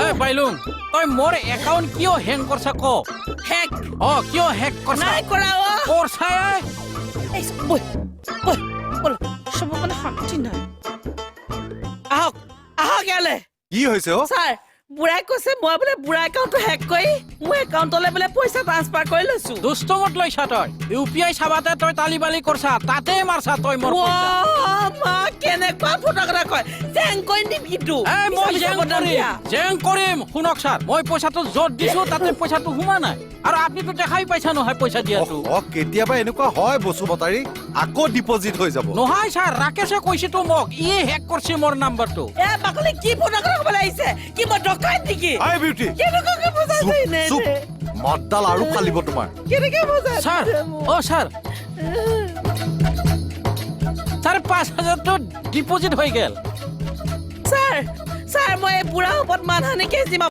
এই বাইলুং তই মোৰ একাউন্ট কিয় হ্যাং কৰছা ক হেক কিয় হ্যাক কৰছা নাই কৰা করছা এই বল বল বল সব মানে শান্তি নাই আহক আহক ইয়ালে কি হৈছে অ স্যার বুঢ়াই কৈছে মই বোলে বুঢ়া একাউণ্টটো হেক কৰি মোৰ একাউণ্টলৈ বোলে পইচা ট্ৰান্সফাৰ কৰি লৈছো দুষ্টমত লৈছা তই ইউপিআই চাবাতে তই তালি বালি কৰছা তাতে মাৰছা তই মোৰ মা কেনেকুৱা ফটো কথা কয় জেং কৰি দিম কিন্তু এই মই জেং কৰিম শুনক স্যাৰ মই পয়সাটো যত দিছো তাতে পয়সাটো হুমা নাই আৰু আপনি তো দেখাই পাইছা নহয় পয়সা দিয়াটো কেতিয়াবা এনেকুৱা হয় বসুমতাৰী আকৌ ডিপজিট হৈ যাব নহয় স্যাৰ ৰাকেশে কৈছে তো মোক ই হেক করছে মোর নাম্বারটো এ বাকলি কি ফটো কথা ক'বলৈ আহিছে কি মই ডকাইত নেকি আই বিউটি কেনেকুৱাকে বুজাইছে নে চুপ মদডাল আৰু ফালিব তোমাৰ কেনেকে বুজাইছে স্যার স্যার স্যার ৫,০০০ তো ডিপোজিট হৈ গেল স্যার মই এই বুঢ়া ওপৰত মানহানি কেছ দিম